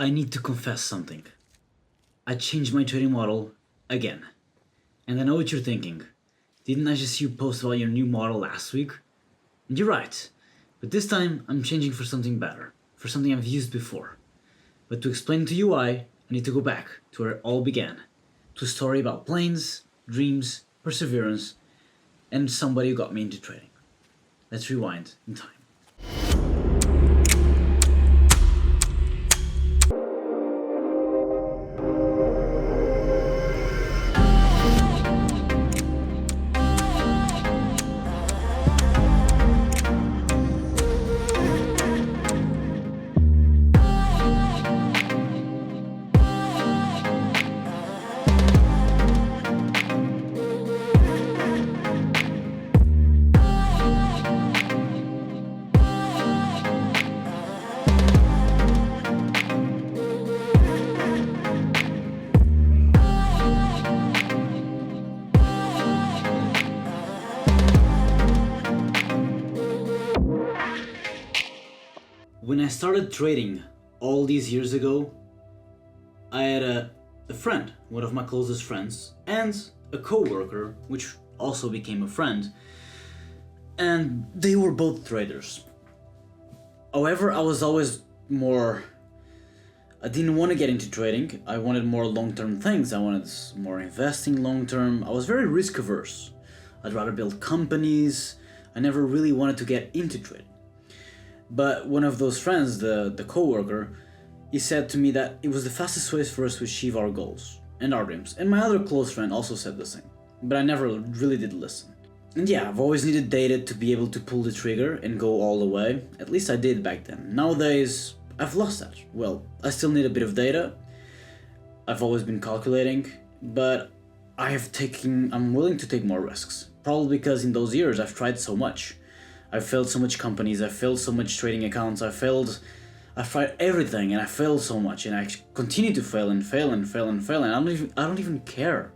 I need to confess something. I changed my trading model again. And I know what you're thinking. Didn't I just see you post about your new model last week? And you're right. But this time, I'm changing for something better. For something I've used before. But to explain to you why, I need to go back to where it all began. To a story about planes, dreams, perseverance, and somebody who got me into trading. Let's rewind in time. When I started trading all these years ago, I had a friend, one of my closest friends, and a co-worker, which also became a friend, and they were both traders. However, I was always I didn't want to get into trading. I wanted more long-term things. I wanted more investing long-term. I was very risk-averse. I'd rather build companies. I never really wanted to get into trading. But one of those friends, the co-worker, he said to me that it was the fastest way for us to achieve our goals and our dreams. And my other close friend also said the same. But I never really did listen. And yeah, I've always needed data to be able to pull the trigger and go all the way. At least I did back then. Nowadays, I've lost that. Well, I still need a bit of data. I've always been calculating, but I'm willing to take more risks. Probably because in those years I've tried so much. I've failed so much companies, I've failed so much trading accounts, I've tried everything and I failed so much, and I continue to fail and fail and fail and fail, and I don't even care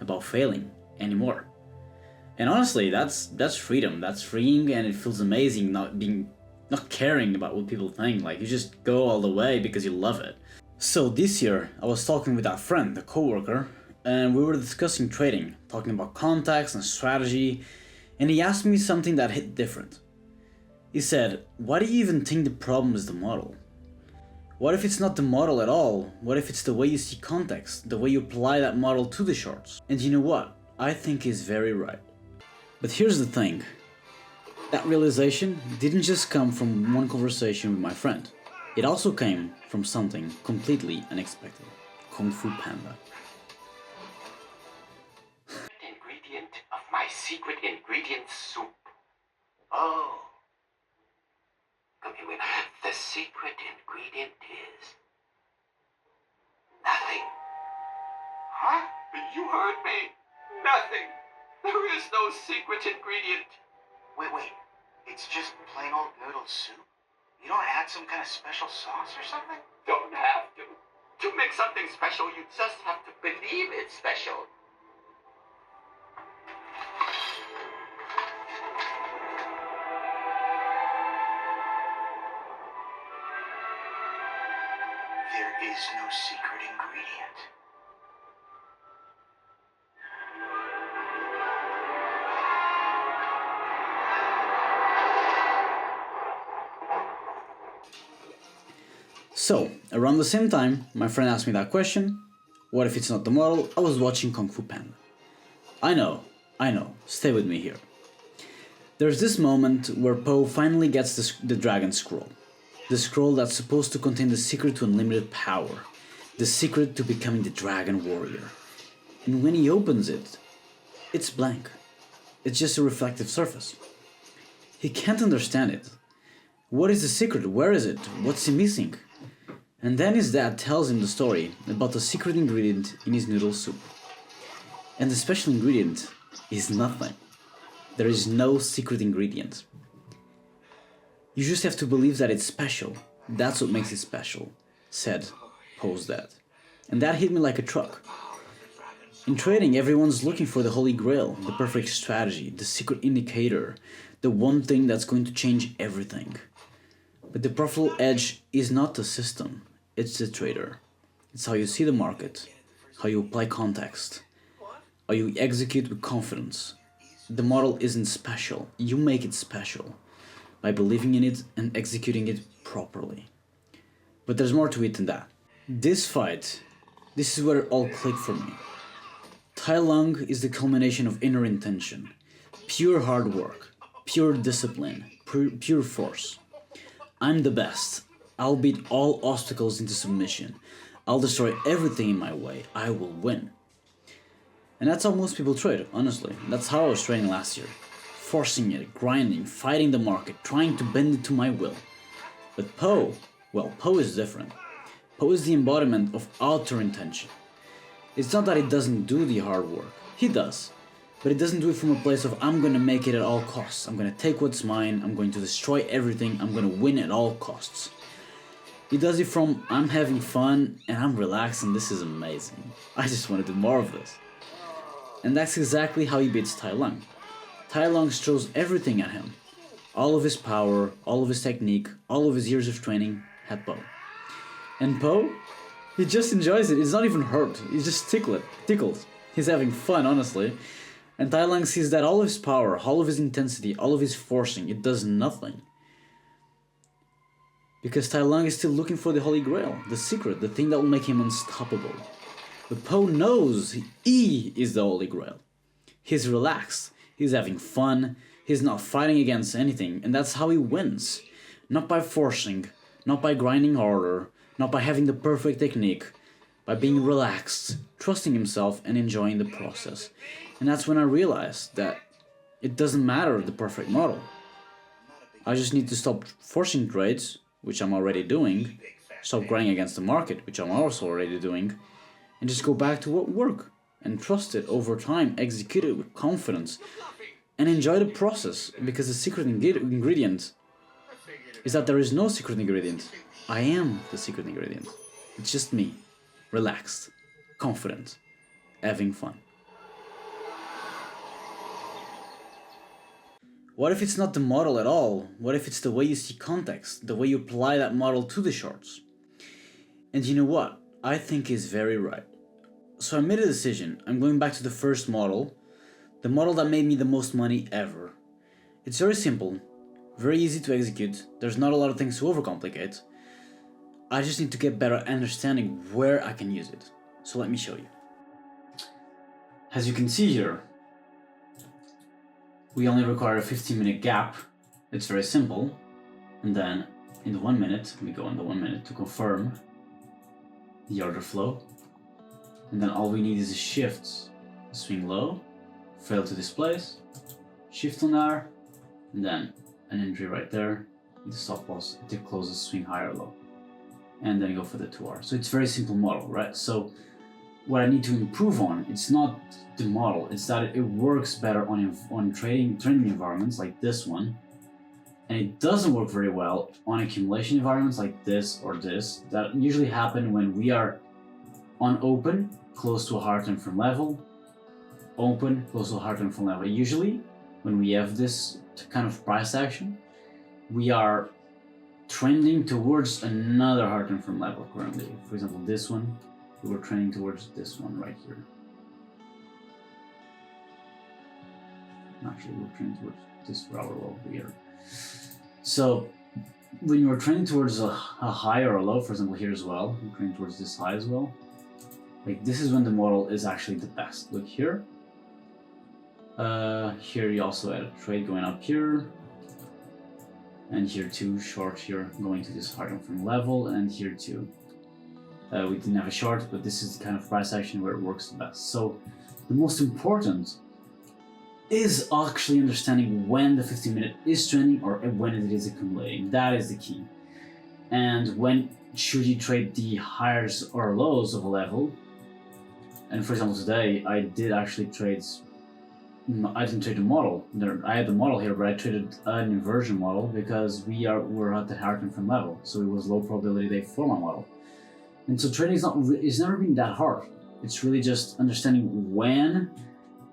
about failing anymore. And honestly, that's freedom, that's freeing, and it feels amazing not caring about what people think. Like, you just go all the way because you love it. So this year I was talking with that friend, the coworker, and we were discussing trading, talking about contacts and strategy. And he asked me something that hit different. He said, why do you even think the problem is the model? What if it's not the model at all? What if it's the way you see context, the way you apply that model to the charts? And you know what? I think he's very right. But here's the thing. That realization didn't just come from one conversation with my friend. It also came from something completely unexpected. Kung Fu Panda. My secret ingredient soup. Oh. Come here, wait. The secret ingredient is nothing. Huh? You heard me. Nothing. There is no secret ingredient. Wait. It's just plain old noodle soup? You don't add some kind of special sauce or something? Don't have to. To make something special, you just have to believe it's special. There is no secret ingredient. So, around the same time, my friend asked me that question. What if it's not the model? I was watching Kung Fu Panda. I know. Stay with me here. There's this moment where Po finally gets the dragon scroll. The scroll that's supposed to contain the secret to unlimited power. The secret to becoming the dragon warrior. And when he opens it, it's blank. It's just a reflective surface. He can't understand it. What is the secret? Where is it? What's he missing? And then his dad tells him the story about the secret ingredient in his noodle soup. And the special ingredient is nothing. There is no secret ingredient. You just have to believe that it's special. That's what makes it special, said Po's dad. And that hit me like a truck. In trading, everyone's looking for the holy grail, the perfect strategy, the secret indicator, the one thing that's going to change everything. But the profitable edge is not the system, it's the trader. It's how you see the market, how you apply context, how you execute with confidence. The model isn't special, you make it special by believing in it and executing it properly. But there's more to it than that. This fight, this is where it all clicked for me. Tai Lung is the culmination of inner intention, pure hard work, pure discipline, pure force. I'm the best. I'll beat all obstacles into submission. I'll destroy everything in my way. I will win. And that's how most people trade, honestly. That's how I was trading last year. Forcing it, grinding, fighting the market, trying to bend it to my will. But Poe, well, Poe is different. Poe is the embodiment of outer intention. It's not that he doesn't do the hard work. He does. But he doesn't do it from a place of, I'm gonna make it at all costs. I'm gonna take what's mine. I'm going to destroy everything. I'm gonna win at all costs. He does it from, I'm having fun and I'm relaxed and this is amazing. I just want to do more of this. And that's exactly how he beats Tai Lung. Tai Lung throws everything at him. All of his power, all of his technique, all of his years of training at Poe. And Poe, he just enjoys it. He's not even hurt. He's just tickled. He's having fun, honestly. And Tai Lung sees that all of his power, all of his intensity, all of his forcing, it does nothing. Because Tai Lung is still looking for the Holy Grail, the secret, the thing that will make him unstoppable. But Poe knows he is the Holy Grail. He's relaxed, he's having fun, he's not fighting against anything, and that's how he wins. Not by forcing, not by grinding harder, not by having the perfect technique, by being relaxed, trusting himself and enjoying the process. And that's when I realized that it doesn't matter the perfect model. I just need to stop forcing trades, which I'm already doing, stop grinding against the market, which I'm also already doing, and just go back to what worked, and trust it over time, execute it with confidence, and enjoy the process, because the secret ingredient is that there is no secret ingredient. I am the secret ingredient. It's just me, relaxed, confident, having fun. What if it's not the model at all? What if it's the way you see context, the way you apply that model to the shorts? And you know what? I think is very right. So I made a decision. I'm going back to the first model, the model that made me the most money ever. It's very simple, very easy to execute. There's not a lot of things to overcomplicate. I just need to get better at understanding where I can use it. So let me show you. As you can see here, we only require a 15-minute gap. It's very simple. And then in the 1 minute, we go in the 1 minute to confirm the order flow. And then all we need is a shift, swing low, fail to displace, shift on R, and then an entry right there, the stop loss to close the swing higher low. And then go for the 2R. So it's a very simple model, right? So what I need to improve on, it's not the model, it's that it works better on training environments like this one, and it doesn't work very well on accumulation environments like this or this, that usually happen when we are on open, close to a higher time frame level, open, close to a higher time frame level. Usually, when we have this kind of price action, we are trending towards another higher time frame level currently. For example, this one, we were trending towards this one right here. Actually, we're trending towards this hour low here. So when you're trending towards a high or a low, for example, here as well, we're trending towards this high as well. Like this is when the model is actually the best. Look here. Here you also had a trade going up here. And here too, short here, going to this higher time frame level, and here too. We didn't have a short, but this is the kind of price action where it works the best. So the most important is actually understanding when the 15-minute is trending or when it is accumulating. That is the key. And when should you trade the highs or lows of a level? And for example, today I did actually trade. I didn't trade the model. I had the model here, but I traded an inversion model because we're at the higher time frame level, so it was low probability day for my model. And so trading it's never been that hard. It's really just understanding when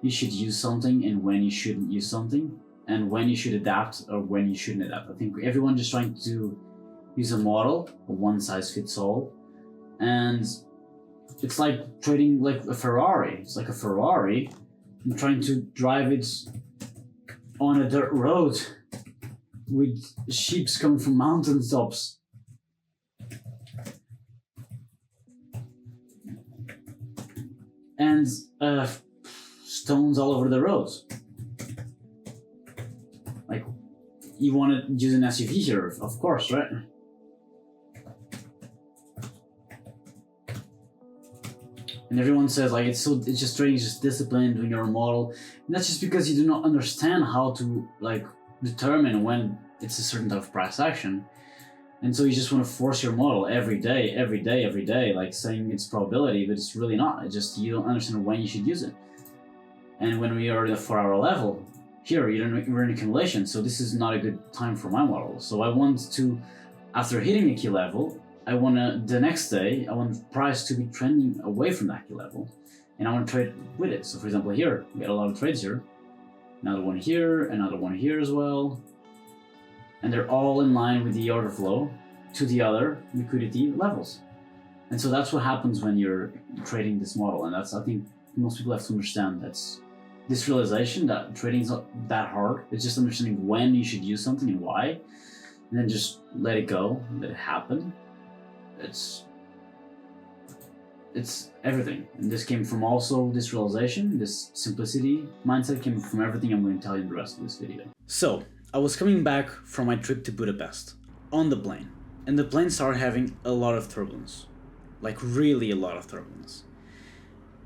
you should use something and when you shouldn't use something, and when you should adapt or when you shouldn't adapt. I think everyone just trying to use a model, a one size fits all, And it's like trading like a Ferrari. It's like a Ferrari and trying to drive it on a dirt road with sheep coming from mountaintops. And stones all over the roads. Like, you want to use an SUV here, of course, right? And everyone says like it's just training, it's just discipline, doing your model. And that's just because you do not understand how to like determine when it's a certain type of price action. And so you just want to force your model every day, like saying it's probability, but it's really not. It's just you don't understand when you should use it. And when we are at the 4-hour level, here we're in accumulation, so this is not a good time for my model. So I want to, after hitting a key level, the next day, I want the price to be trending away from that key level. And I want to trade with it. So for example here, we get a lot of trades here. Another one here, another one here as well. And they're all in line with the order flow to the other liquidity levels. And so that's what happens when you're trading this model. And that's, I think, most people have to understand. That's this realization that trading is not that hard. It's just understanding when you should use something and why. And then just let it go, let it happen. It's everything. And this came from also this realization, this simplicity mindset came from everything I'm going to tell you in the rest of this video. So, I was coming back from my trip to Budapest on the plane, and the plane started having a lot of turbulence, like really a lot of turbulence.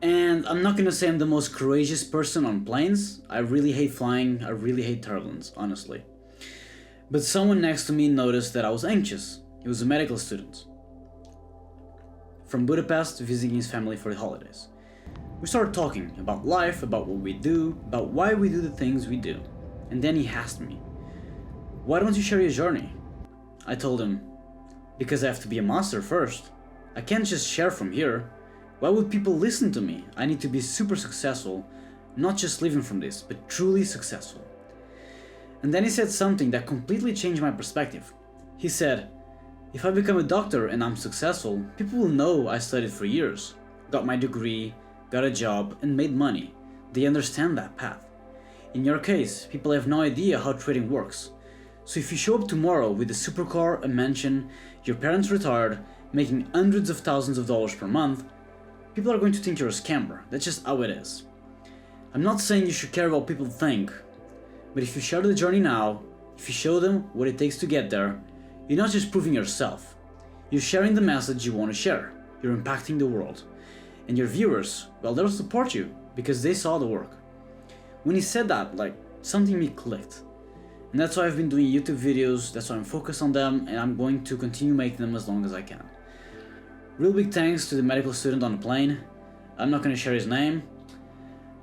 And I'm not gonna say I'm the most courageous person on planes. I really hate flying, I really hate turbulence, honestly. But someone next to me noticed that I was anxious. He was a medical student from Budapest visiting his family for the holidays. We started talking about life, about what we do, about why we do the things we do. And then he asked me, "Why don't you share your journey?" I told him, "Because I have to be a master first. I can't just share from here. Why would people listen to me? I need to be super successful, not just living from this, but truly successful." And then he said something that completely changed my perspective. He said, "If I become a doctor and I'm successful, people will know I studied for years, got my degree, got a job, and made money. They understand that path. In your case, people have no idea how trading works. So if you show up tomorrow with a supercar, a mansion, your parents retired, making hundreds of thousands of dollars per month, people are going to think you're a scammer. That's just how it is. I'm not saying you should care what people think, but if you share the journey now, if you show them what it takes to get there, you're not just proving yourself. You're sharing the message you want to share. You're impacting the world. And your viewers, well, they'll support you because they saw the work." When he said that, like, something in me clicked. And that's why I've been doing YouTube videos, that's why I'm focused on them, and I'm going to continue making them as long as I can. Real big thanks to the medical student on the plane. I'm not going to share his name,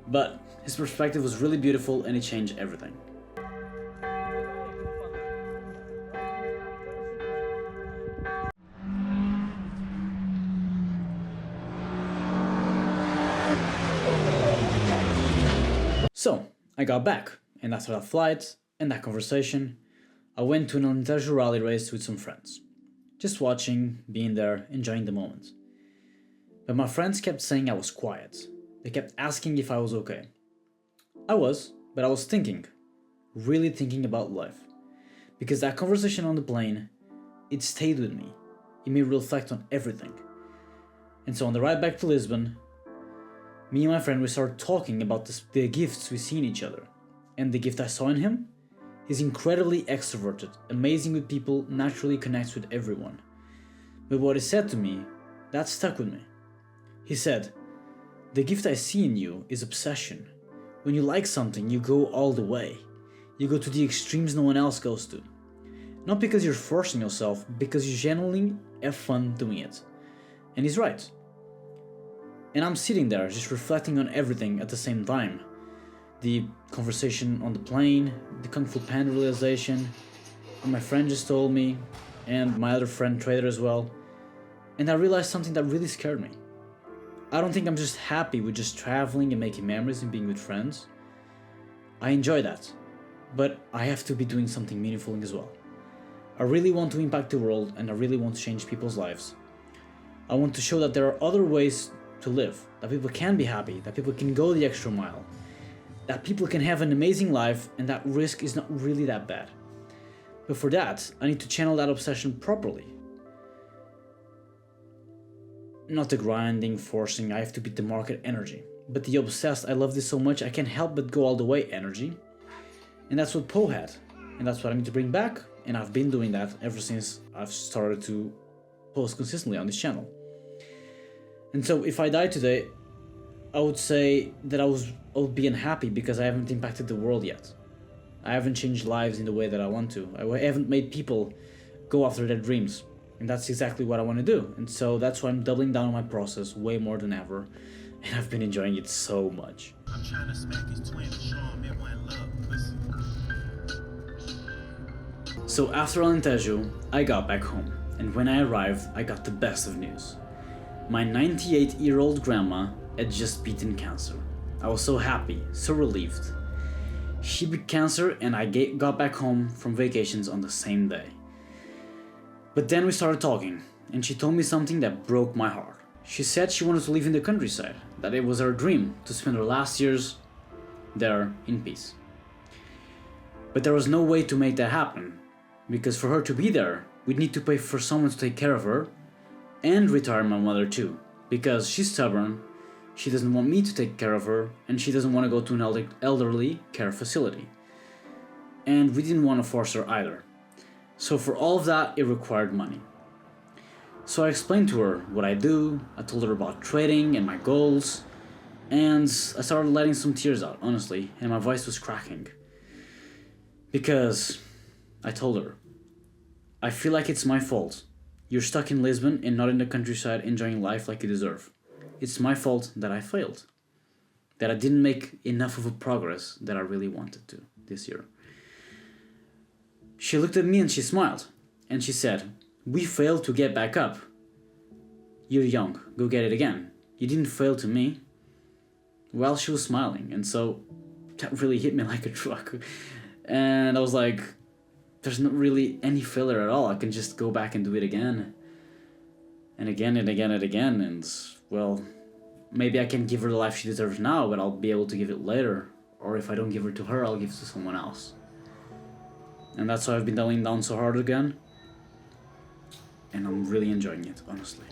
but his perspective was really beautiful and it changed everything. So, I got back, and after that flight and that conversation, I went to an Alentejo rally race with some friends. Just watching, being there, enjoying the moment. But my friends kept saying I was quiet. They kept asking if I was okay. I was, but I was thinking, really thinking about life. Because that conversation on the plane, it stayed with me. It made me reflect on everything. And so on the ride back to Lisbon, me and my friend, we started talking about the gifts we see in each other. And the gift I saw in him? He's incredibly extroverted, amazing with people, naturally connects with everyone. But what he said to me, that stuck with me. He said, "The gift I see in you is obsession. When you like something, you go all the way. You go to the extremes no one else goes to. Not because you're forcing yourself, because you genuinely have fun doing it." And he's right. And I'm sitting there just reflecting on everything at the same time. The conversation on the plane, the Kung Fu Panda realization, what my friend just told me, and my other friend trader as well. And I realized something that really scared me. I don't think I'm just happy with just traveling and making memories and being with friends. I enjoy that, but I have to be doing something meaningful as well. I really want to impact the world and I really want to change people's lives. I want to show that there are other ways to live, that people can be happy, that people can go the extra mile, that people can have an amazing life, and that risk is not really that bad. But for that, I need to channel that obsession properly. Not the grinding, forcing, I have to beat the market energy, but the obsessed, I love this so much I can't help but go all the way energy. And that's what Poe had, and that's what I need to bring back, and I've been doing that ever since I've started to post consistently on this channel. And so if I died today, I would say that I would be unhappy because I haven't impacted the world yet. I haven't changed lives in the way that I want to. I haven't made people go after their dreams. And that's exactly what I want to do. And so that's why I'm doubling down on my process way more than ever. And I've been enjoying it so much. I'm trying to smack his twin and show him it wasn't love, pussy. So after Alentejo, I got back home. And when I arrived, I got the best of news. My 98-year-old grandma had just beaten cancer. I was so happy, so relieved. She beat cancer and I got back home from vacations on the same day. But then we started talking, and she told me something that broke my heart. She said she wanted to live in the countryside, that it was her dream to spend her last years there in peace. But there was no way to make that happen, because for her to be there, we'd need to pay for someone to take care of her and retire my mother too, because she's stubborn, she doesn't want me to take care of her, and she doesn't want to go to an elderly care facility. And we didn't want to force her either. So for all of that, it required money. So I explained to her what I do, I told her about trading and my goals, and I started letting some tears out, honestly, and my voice was cracking. Because I told her, I feel like it's my fault. You're stuck in Lisbon and not in the countryside enjoying life like you deserve. It's my fault that I failed. That I didn't make enough of a progress that I really wanted to this year. She looked at me and she smiled. And she said, we failed to get back up. You're young, go get it again. You didn't fail to me. Well, she was smiling, and so that really hit me like a truck. And I was like, there's not really any failure at all. I can just go back and do it again. And again and again and again. And, well, maybe I can give her the life she deserves now, but I'll be able to give it later. Or if I don't give her to her, I'll give it to someone else. And that's why I've been doubling down so hard again. And I'm really enjoying it, honestly.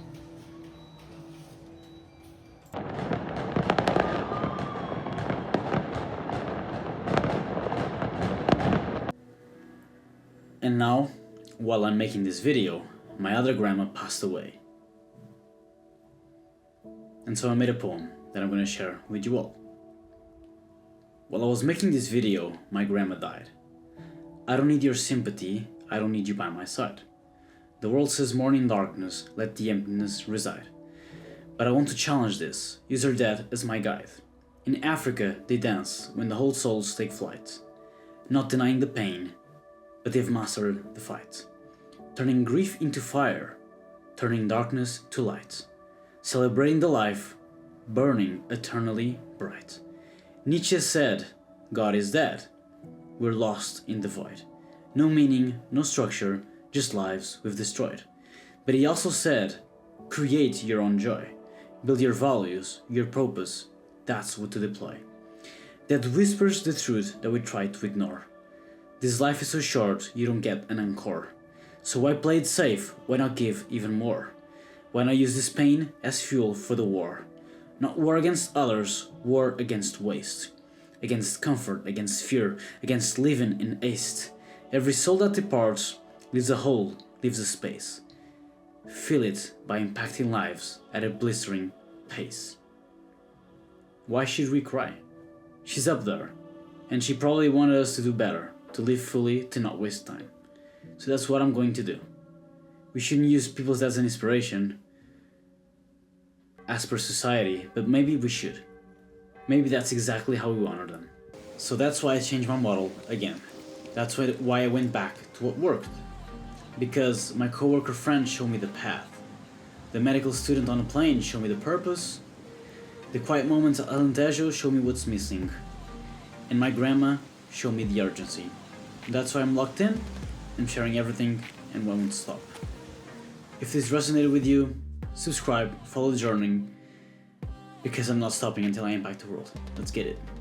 And now, while I'm making this video, my other grandma passed away. And so I made a poem that I'm going to share with you all. While I was making this video, my grandma died. I don't need your sympathy, I don't need you by my side. The world says mourn in darkness, let the emptiness reside. But I want to challenge this, use her death as my guide. In Africa, they dance when the whole souls take flight. Not denying the pain, but they've mastered the fight. Turning grief into fire, turning darkness to light. Celebrating the life, burning eternally bright. Nietzsche said, God is dead. We're lost in the void. No meaning, no structure, just lives we've destroyed. But he also said, create your own joy. Build your values, your purpose, that's what to deploy. That whispers the truth that we try to ignore. This life is so short, you don't get an encore. So why play it safe, why not give even more? Why not use this pain as fuel for the war? Not war against others, war against waste. Against comfort, against fear, against living in haste. Every soul that departs leaves a hole, leaves a space. Fill it by impacting lives at a blistering pace. Why should we cry? She's up there, and she probably wanted us to do better, to live fully, to not waste time. So that's what I'm going to do. We shouldn't use people's deaths as an inspiration, as per society, but maybe we should. Maybe that's exactly how we honor them. So that's why I changed my model again. That's why I went back to what worked. Because my coworker friend showed me the path. The medical student on the plane showed me the purpose. The quiet moments at Alentejo showed me what's missing. And my grandma showed me the urgency. That's why I'm locked in, I'm sharing everything and won't stop. If this resonated with you, subscribe, follow the journey, because I'm not stopping until I impact the world. Let's get it.